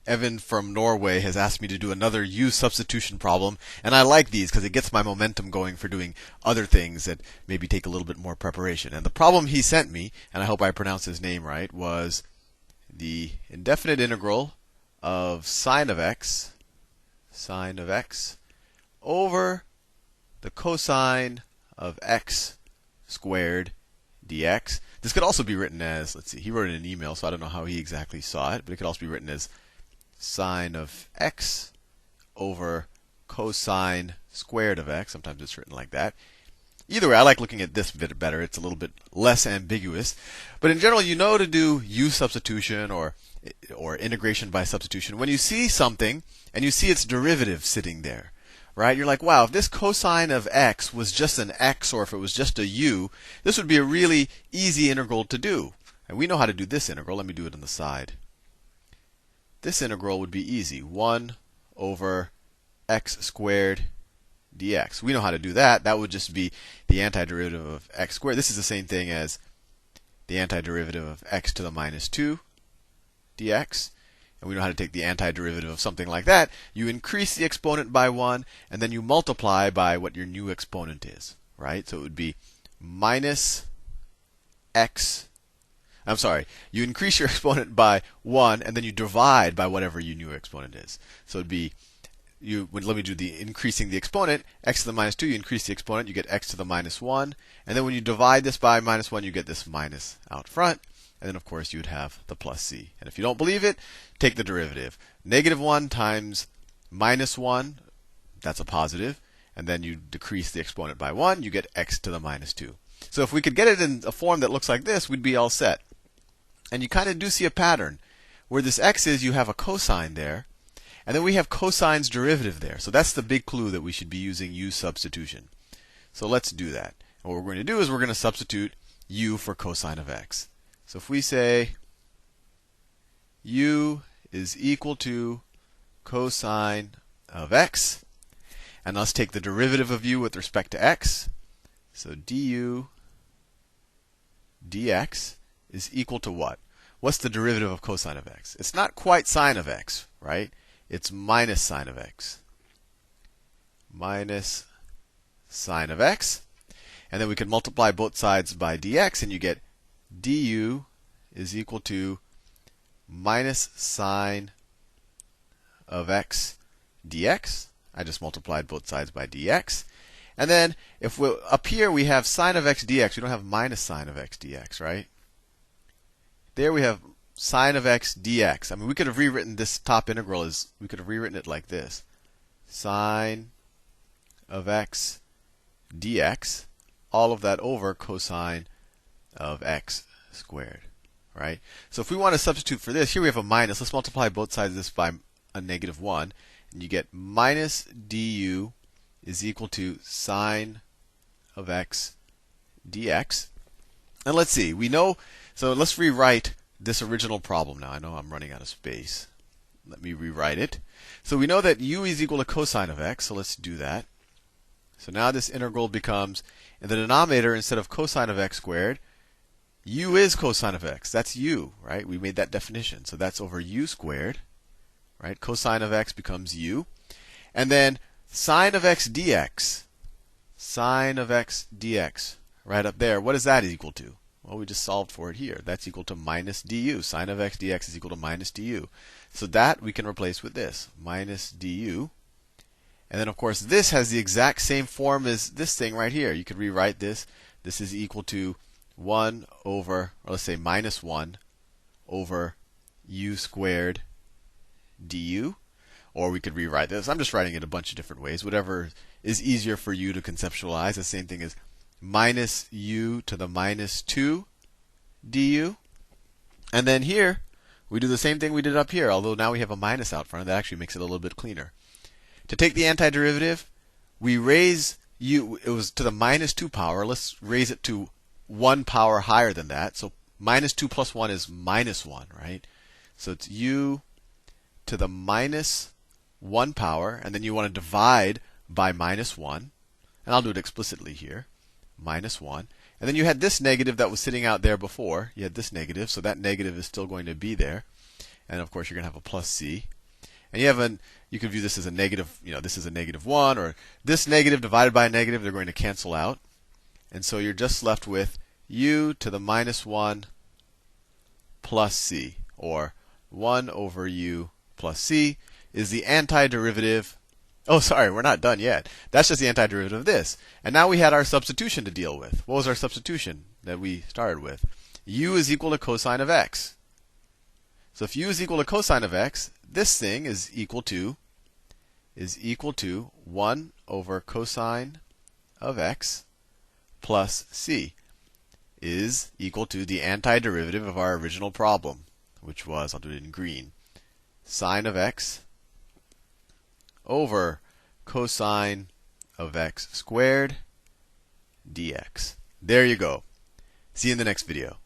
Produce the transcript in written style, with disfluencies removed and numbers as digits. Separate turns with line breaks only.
Evan from Norway has asked me to do another U substitution problem, and I like these because it gets my momentum going for doing other things that maybe take a little bit more preparation. And the problem he sent me, and I hope I pronounce his name right, was the indefinite integral of sine of x over the cosine of x squared dx. This could also be written as, let's see, he wrote it in an email, so I don't know how he exactly saw it, but it could also be written as sine of x over cosine squared of x. Sometimes it's written like that. Either way, I like looking at this bit better. It's a little bit less ambiguous. But in general, you know to do U substitution or integration by substitution when you see something and you see its derivative sitting there. Right? You're like, wow, if this cosine of x was just an x or if it was just a u, this would be a really easy integral to do. And we know how to do this integral. Let me do it on the side. This integral would be easy. 1 over x squared dx. We know how to do that. That would just be the antiderivative of x squared. This is the same thing as the antiderivative of x to the minus 2 dx. And we know how to take the antiderivative of something like that. You increase the exponent by 1, and then you multiply by what your new exponent is. Right? So it would be minus x. I'm sorry. You increase your exponent by 1, and then you divide by whatever your new exponent is. So it would be, let me do the increasing the exponent, x to the minus 2, you increase the exponent, you get x to the minus 1. And then when you divide this by minus 1, you get this minus out front. And then, of course, you would have the plus c. And if you don't believe it, take the derivative. Negative 1 times minus 1, that's a positive. And then you decrease the exponent by 1, you get x to the minus 2. So if we could get it in a form that looks like this, we'd be all set. And you kind of do see a pattern. Where this x is, you have a cosine there. And then we have cosine's derivative there. So that's the big clue that we should be using U substitution. So let's do that. And what we're going to do is we're going to substitute u for cosine of x. So if we say u is equal to cosine of x, and let's take the derivative of u with respect to x. So du dx is equal to what? What's the derivative of cosine of x? It's not quite sine of x, right? It's minus sine of x. Minus sine of x. And then we can multiply both sides by dx, and you get du is equal to minus sine of x dx. I just multiplied both sides by dx. And then if we up here we have sine of x dx, we don't have minus sine of x dx, right? There we have sine of x dx. I mean, we could have rewritten this top integral as, we could have rewritten it like this. Sine of x dx, all of that over cosine of x squared, right? So if we want to substitute for this, here we have a minus. Let's multiply both sides of this by a negative 1. And you get minus du is equal to sine of x dx. And let's see. We know, so let's rewrite this original problem now. I know I'm running out of space. Let me rewrite it. So we know that u is equal to cosine of x. So let's do that. So now this integral becomes, in the denominator, instead of cosine of x squared, u is cosine of x. That's u, right? We made that definition. So that's over u squared, right? Cosine of x becomes u. And then sine of x dx. Sine of x dx. Right up there. What is that equal to? Well, we just solved for it here. That's equal to minus du. Sine of x dx is equal to minus du. So that we can replace with this. Minus du. And then, of course, this has the exact same form as this thing right here. You could rewrite this. This is equal to 1 over, or let's say minus 1 over u squared du. Or we could rewrite this. I'm just writing it a bunch of different ways. Whatever is easier for you to conceptualize. The same thing as minus u to the minus 2 du. And then here, we do the same thing we did up here, although now we have a minus out front. That actually makes it a little bit cleaner. To take the antiderivative, we raise u, it was to the minus 2 power. Let's raise it to 1 power higher than that. So minus 2 plus 1 is minus 1, right? So it's u to the minus 1 power, and then you want to divide by minus 1. And I'll do it explicitly here. Minus 1. And then you had this negative that was sitting out there before. You had this negative, so that negative is still going to be there. and of course you're going to have a plus c. And you could view this as a negative, this is a -1, or this negative divided by a negative, they're going to cancel out. And so you're just left with u to the -1 plus c, or 1 over u plus c is the antiderivative. Oh, sorry, we're not done yet. That's just the antiderivative of this. And now we had our substitution to deal with. What was our substitution that we started with? U is equal to cosine of x. So if u is equal to cosine of x, this thing is equal to 1 over cosine of x plus c, is equal to the antiderivative of our original problem, which was, I'll do it in green, sine of x over cosine of x squared dx. There you go. See you in the next video.